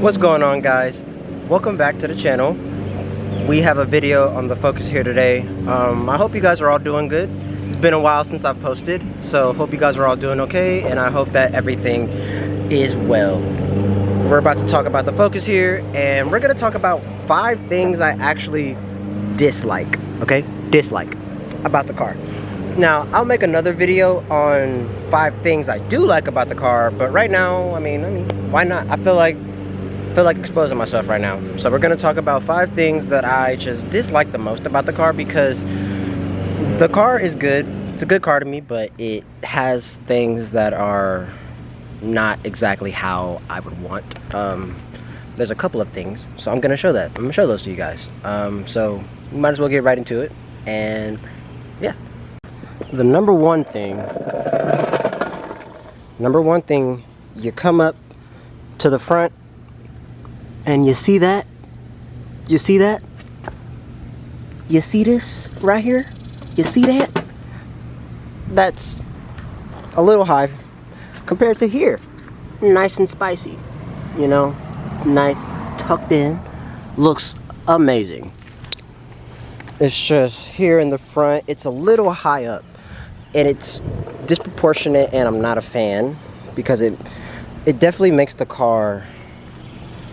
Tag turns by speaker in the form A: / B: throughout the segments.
A: What's going on, guys? Welcome back to the channel. We have a video on the Focus here today. I hope you guys are all doing good. It's been a while since I've posted, so hope you guys are all doing okay, and I hope that everything is well. We're about to talk about the Focus here, and we're gonna talk about 5 things I actually dislike, okay? Dislike about the car. Now, I'll make another video on 5 things I do like about the car, but right now, I mean, why not? I feel like exposing myself right now. So we're gonna talk about 5 things that I just dislike the most about the car, because the car is good. It's a good car to me, but it has things that are not exactly how I would want. There's a couple of things, so I'm gonna show that. I'm gonna show those to you guys. So we might as well get right into it, and yeah. The number one thing, you come up to the front, and you see that? You see that? You see this right here? You see that? That's a little high compared to here. Nice and spicy, you know? Nice, it's tucked in, looks amazing. It's just here in the front, it's a little high up, and it's disproportionate, and I'm not a fan, because it definitely makes the car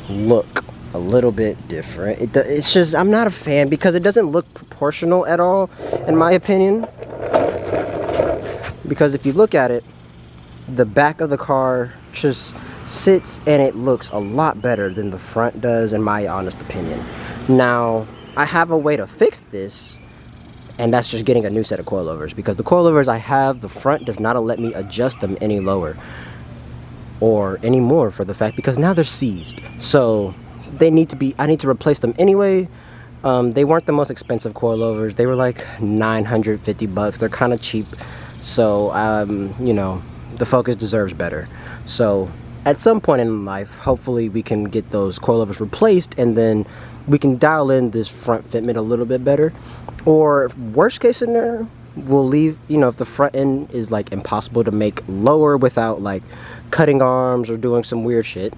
A: look a little bit different. It's just, I'm not a fan, because it doesn't look proportional at all, in my opinion. Because if you look at it, the back of the car just sits, and it looks a lot better than the front does, in my honest opinion. Now, I have a way to fix this, and that's just getting a new set of coilovers, because the coilovers I have, the front does not let me adjust them any lower or any more, for the fact, because now they're seized. So they need to be, I need to replace them anyway. They weren't the most expensive coilovers. They were like 950 bucks. They're kind of cheap. So, you know, the Focus deserves better. So at some point in life, hopefully we can get those coilovers replaced, and then we can dial in this front fitment a little bit better. Or worst case scenario, we'll leave, you know, if the front end is like impossible to make lower without like cutting arms or doing some weird shit,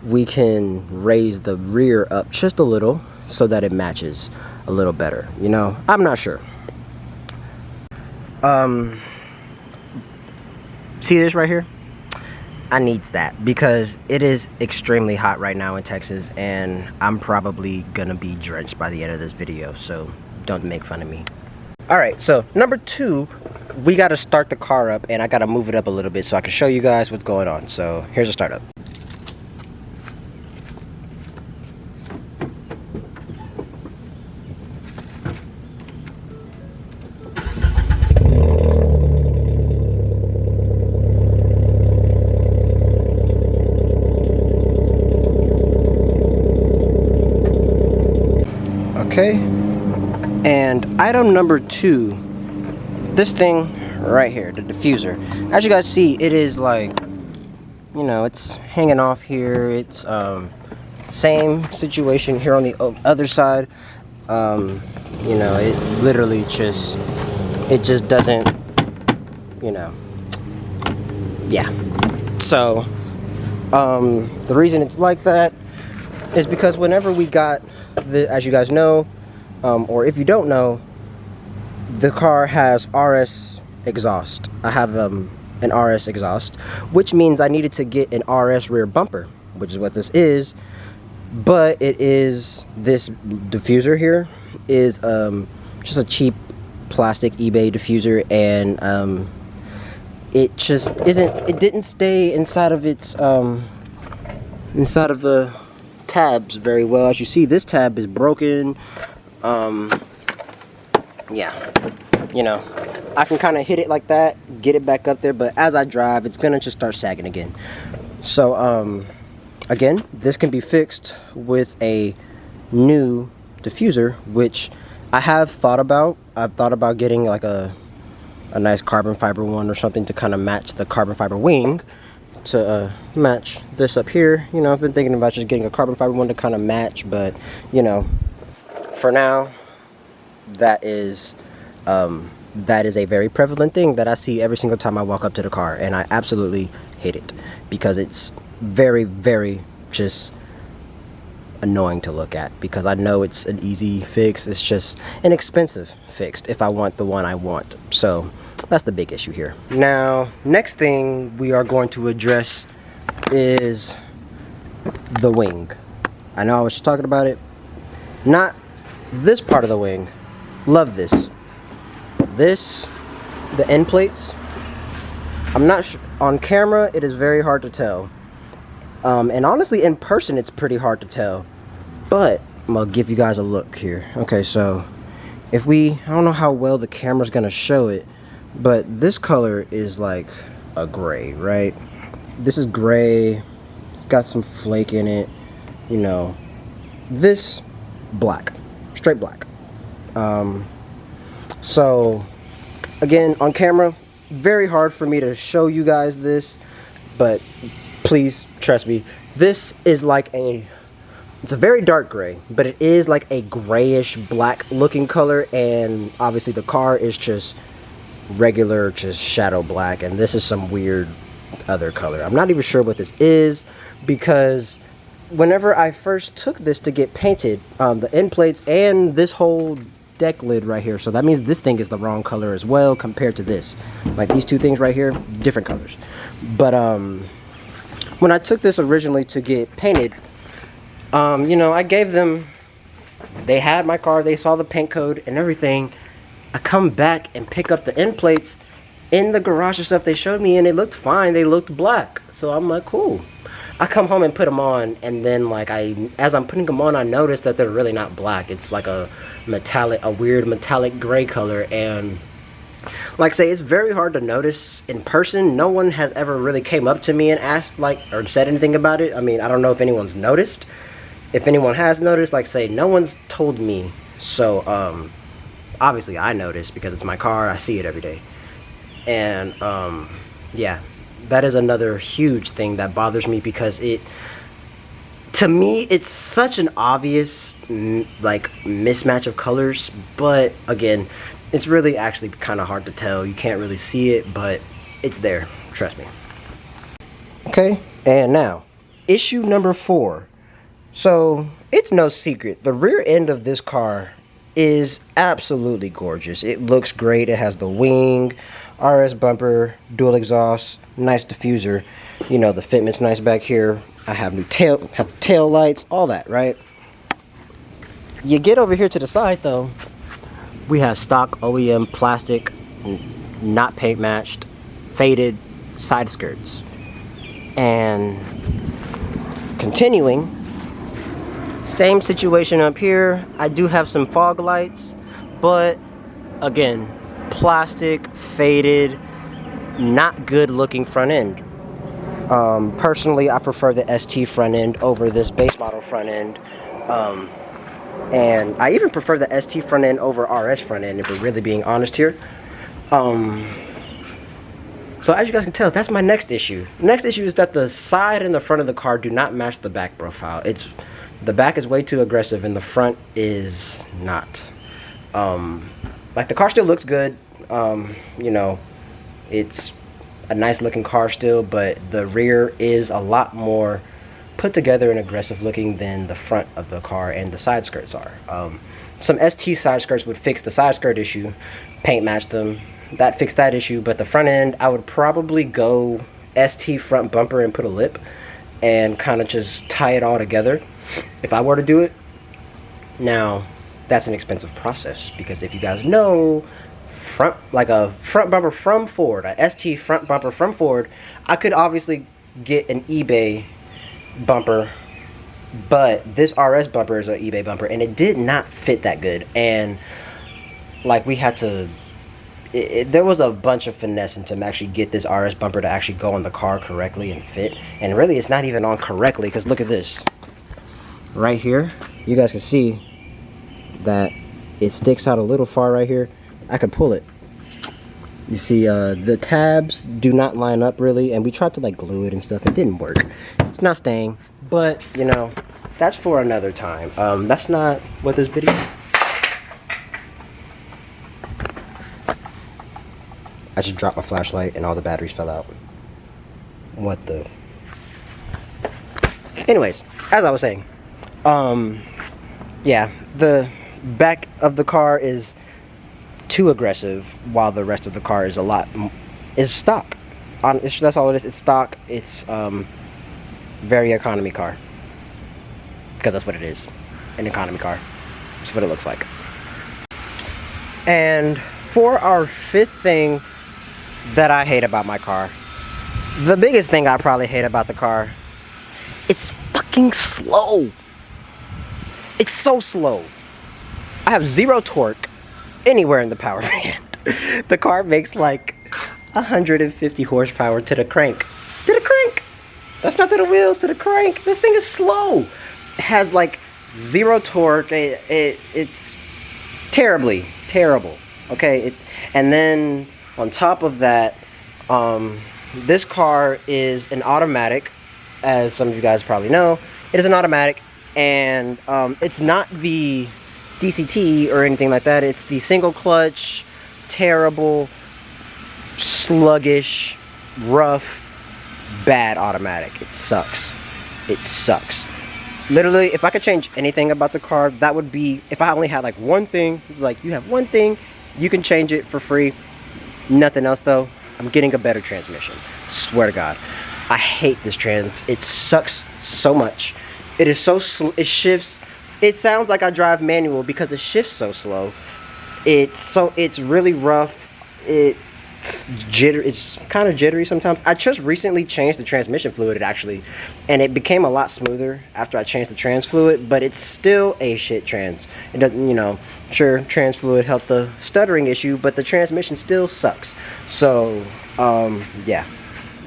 A: we can raise the rear up just a little so that it matches a little better, you know? I'm not sure. See this right here? I needs that, because it is extremely hot right now in Texas, and I'm probably gonna be drenched by the end of this video, so don't make fun of me. Alright, so number 2, we gotta start the car up, and I gotta move it up a little bit so I can show you guys what's going on. So here's a startup. Okay, and item number 2, this thing right here, the diffuser. As you guys see, it is like, you know, it's hanging off here. It's same situation here on the other side. You know, it literally just, it just doesn't, you know, yeah. So the reason it's like that is because whenever we got as you guys know, or if you don't know, the car has RS exhaust. I have an RS exhaust, which means I needed to get an RS rear bumper, which is what this is. But it is, this diffuser here is just a cheap plastic eBay diffuser, and it just isn't, it didn't stay inside of its inside of the tabs very well. As you see, this tab is broken. Yeah, you know, I can kind of hit it like that, get it back up there, but as I drive, it's gonna just start sagging again. So again, this can be fixed with a new diffuser, which I have thought about. I've thought about getting like a nice carbon fiber one or something to kind of match the carbon fiber wing, to match this up here. You know, I've been thinking about just getting a carbon fiber one to kind of match, but you know, for now, that is a very prevalent thing that I see every single time I walk up to the car, and I absolutely hate it, because it's very, very just annoying to look at, because I know it's an easy fix. It's just an expensive fix if I want the one I want. So that's the big issue here. Now, next thing we are going to address is the wing. I know I was talking about it. Not this part of the wing. Love this. But this, the end plates, I'm not sure. On camera, it is very hard to tell. And honestly, in person, it's pretty hard to tell. But I'm gonna give you guys a look here. Okay, so if I don't know how well the camera's gonna show it, but this color is like a gray, right? This is gray. It's got some flake in it. You know, this black, straight black. So again, on camera, very hard for me to show you guys this, but please trust me, this is like it's a very dark gray, but it is like a grayish black looking color, and obviously the car is just regular, just shadow black, and this is some weird other color. I'm not even sure what this is, because whenever I first took this to get painted, the end plates and this whole deck lid right here, so that means this thing is the wrong color as well compared to this. Like these two things right here, different colors. But when I took this originally to get painted, you know, I gave them, they had my car, they saw the paint code and everything. I come back and pick up the end plates in the garage and stuff they showed me, and they looked fine, they looked black. So I'm like, cool. I come home and put them on, and then like as I'm putting them on, I noticed that they're really not black. It's like a weird metallic gray color, and like I say, it's very hard to notice in person. No one has ever really came up to me and asked or said anything about it. I mean, I don't know if anyone's noticed. If anyone has noticed, like I say, no one's told me. So obviously I noticed because it's my car. I see it every day, and yeah. That is another huge thing that bothers me, because to me, it's such an obvious like mismatch of colors, but again, it's really actually kind of hard to tell. You can't really see it, but it's there, trust me. Okay, and now issue number 4. So it's no secret, the rear end of this car is absolutely gorgeous. It looks great. It has the wing, RS bumper, dual exhaust, nice diffuser. You know, the fitment's nice back here. I have the tail lights, all that, right? You get over here to the side though, we have stock OEM plastic, not paint matched, faded side skirts. And continuing, same situation up here. I do have some fog lights, but again, plastic, faded, not good looking front end. Personally, I prefer the ST front end over this base model front end. And I even prefer the ST front end over RS front end, if we're really being honest here. So as you guys can tell, that's my next issue. The next issue is that the side and the front of the car do not match the back profile. The back is way too aggressive and the front is not. Like the car still looks good. You know, it's a nice looking car still, but the rear is a lot more put together and aggressive looking than the front of the car and the side skirts are. Some ST side skirts would fix the side skirt issue, paint match them, that fixed that issue, but the front end, I would probably go ST front bumper and put a lip and kind of just tie it all together if I were to do it. Now, that's an expensive process, because if you guys know, a front bumper from Ford, a ST front bumper from Ford, I could obviously get an eBay bumper, but this RS bumper is an eBay bumper, and it did not fit that good. And like we had to, there was a bunch of finessing to actually get this RS bumper to actually go on the car correctly and fit. And really, it's not even on correctly, because look at this. Right here, you guys can see that it sticks out a little far right here. I could pull it. You see, the tabs do not line up really, and we tried to like glue it and stuff. It didn't work. It's not staying, but you know, that's for another time. That's not what this video. I just dropped my flashlight and all the batteries fell out. What the? Anyways, as I was saying, Yeah, the back of the car is too aggressive, while the rest of the car is is stock. That's all it is. It's stock. It's very economy car, because that's what it is, an economy car. That's what it looks like. And for our fifth thing that I hate about my car, the biggest thing I probably hate about the car, it's fucking slow. It's so slow. I have zero torque anywhere in the power band. The car makes like 150 horsepower to the crank. To the crank! That's not to the wheels, to the crank. This thing is slow. It has like zero torque. It's terrible. Okay, and then on top of that, this car is an automatic, as some of you guys probably know. It is an automatic, and it's not the DCT or anything like that. It's the single clutch, terrible, sluggish, rough, bad automatic. It sucks. It sucks. Literally, if I could change anything about the car, that would be, if I only had like one thing. It's like, you have one thing, you can change it for free. Nothing else though. I'm getting a better transmission. Swear to God. I hate this trans. It sucks so much. It is so slow. It shifts. It sounds like I drive manual because it shifts so slow. It's really rough. It's kind of jittery sometimes. I just recently changed the transmission fluid actually, and it became a lot smoother after I changed the trans fluid, but it's still a shit trans. It doesn't, you know, sure, trans fluid helped the stuttering issue, but the transmission still sucks. So yeah,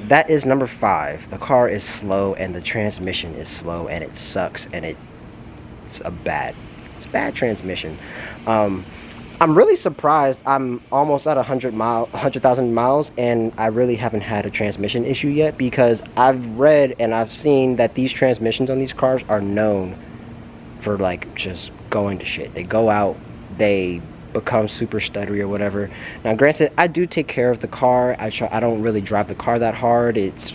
A: that is number 5. The car is slow and the transmission is slow and it sucks, and it's a bad transmission. I'm really surprised. I'm almost at 100,000 miles, and I really haven't had a transmission issue yet, because I've read and I've seen that these transmissions on these cars are known for like just going to shit. They go out, they become super stuttery or whatever. Now, granted, I do take care of the car. I don't really drive the car that hard. It's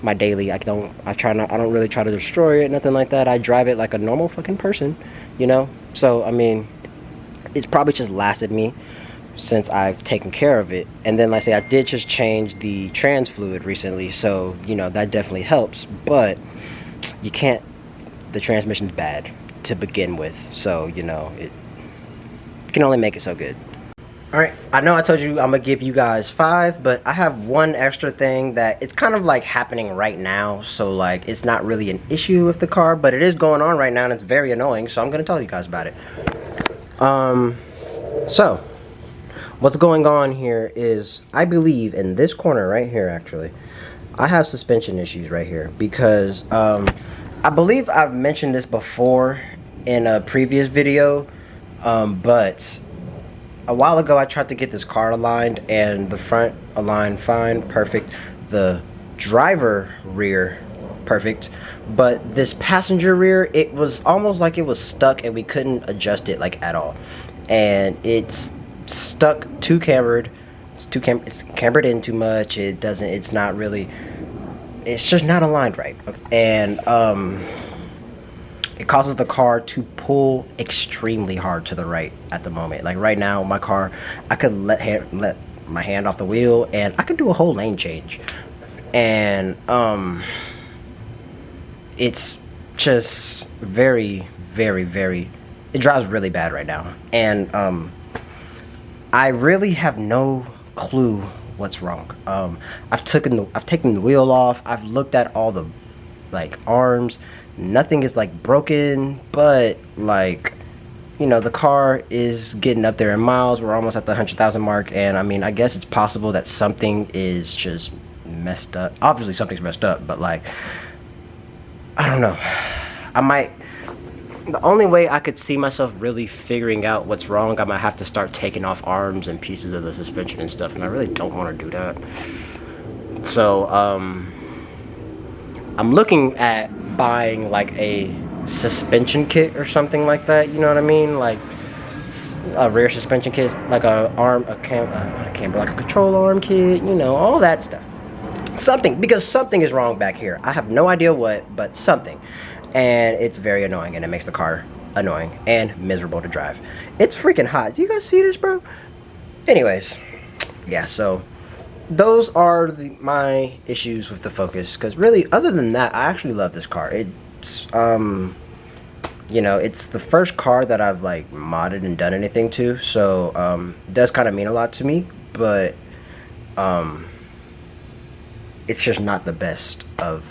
A: my daily. I don't really try to destroy it, nothing like that. I drive it like a normal fucking person, you know. So I mean, it's probably just lasted me since I've taken care of it. And then, like I say, I did just change the trans fluid recently, so you know that definitely helps. But you can't. The transmission's bad to begin with, so you know it can only make it so good. All right, I know I told you I'm gonna give you guys 5, but I have one extra thing that it's kind of like happening right now. So like, it's not really an issue with the car, but it is going on right now, and it's very annoying. So I'm gonna tell you guys about it. So what's going on here is, I believe in this corner right here, actually, I have suspension issues right here, because I believe I've mentioned this before in a previous video, but a while ago I tried to get this car aligned, and the front aligned fine, perfect, the driver rear perfect, but this passenger rear, it was almost like it was stuck, and we couldn't adjust it like at all, and it's stuck, it's cambered in too much. It's not really, it's just not aligned right, and it causes the car to pull extremely hard to the right at the moment. Like right now, my car, I could let my hand off the wheel and I could do a whole lane change, and it's just very, very, very, it drives really bad right now, and I really have no clue what's wrong. I've taken the wheel off. I've looked at all the like arms. Nothing is like broken, but like, you know, the car is getting up there in miles. We're almost at the 100,000 mark, and I mean, I guess it's possible that something is just messed up. Obviously something's messed up, but like, I don't know. The only way I could see myself really figuring out what's wrong, I might have to start taking off arms and pieces of the suspension and stuff, and I really don't want to do that. So I'm looking at buying like a suspension kit or something like that, you know what I mean? Like a rear suspension kit, like not a camber, like a control arm kit, you know, all that stuff. Something, because something is wrong back here. I have no idea what, but something. and it's very annoying, and it makes the car annoying and miserable to drive. It's freaking hot. Do you guys see this, bro? Anyways, yeah, so those are my issues with the Focus, because really, other than that, I actually love this car. It's you know, it's the first car that I've like modded and done anything to, so it does kind of mean a lot to me, but it's just not the best of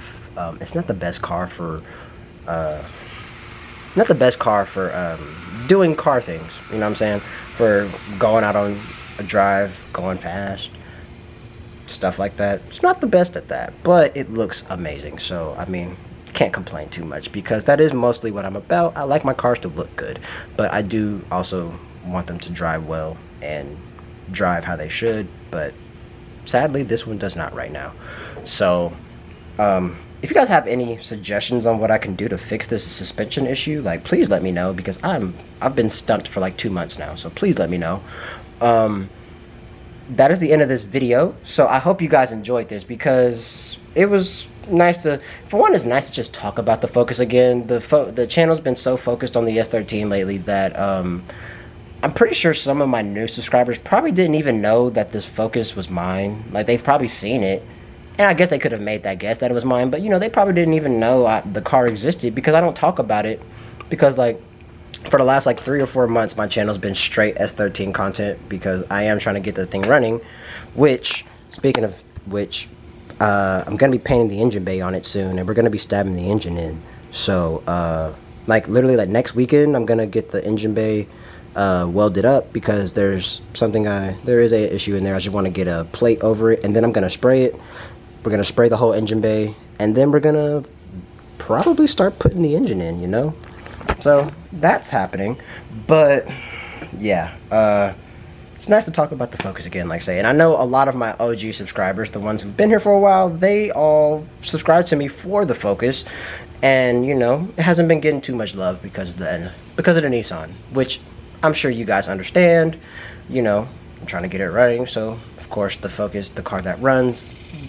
A: it's not the best car for doing car things, you know what I'm saying, for going out on a drive, going fast, stuff like that. It's not the best at that, but it looks amazing, so I mean, can't complain too much, because that is mostly what I'm about. I like my cars to look good, but I do also want them to drive well and drive how they should, but sadly this one does not right now. So if you guys have any suggestions on what I can do to fix this suspension issue, like, please let me know, because I've been stumped for like 2 months now, so please let me know. That is the end of this video, so I hope you guys enjoyed this, because it was nice to, for one, it's nice to just talk about the Focus again. The channel's been so focused on the S13 lately that I'm pretty sure some of my new subscribers probably didn't even know that this Focus was mine. Like, they've probably seen it, and I guess they could have made that guess that it was mine, but you know, they probably didn't even know the car existed, because I don't talk about it, because like for the last like 3 or 4 months my channel's been straight S13 content, because I am trying to get the thing running, which, speaking of which, I'm gonna be painting the engine bay on it soon, and we're gonna be stabbing the engine in. So like literally like next weekend I'm gonna get the engine bay welded up, because there is a issue in there. I just want to get a plate over it, and then I'm gonna spray it. We're gonna spray the whole engine bay, and then we're gonna probably start putting the engine in, you know. So that's happening. But yeah, it's nice to talk about the Focus again, like I say. And I know a lot of my OG subscribers, the ones who've been here for a while, they all subscribe to me for the Focus, and you know, it hasn't been getting too much love because of the Nissan, which I'm sure you guys understand. You know, I'm trying to get it running, so of course the Focus, the car that runs,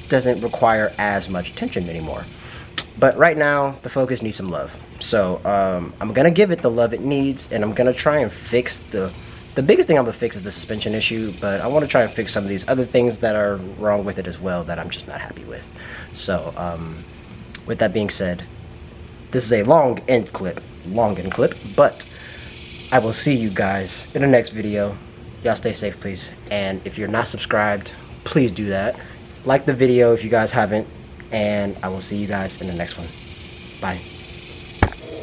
A: doesn't require as much attention anymore. But right now the Focus needs some love, so I'm gonna give it the love it needs, and I'm gonna try and fix the biggest thing I'm gonna fix is the suspension issue, but I want to try and fix some of these other things that are wrong with it as well that I'm just not happy with. So with that being said, this is a long end clip, but I will see you guys in the next video. Y'all stay safe, please. And if you're not subscribed, please do that. Like the video if you guys haven't. And I will see you guys in the next one. Bye.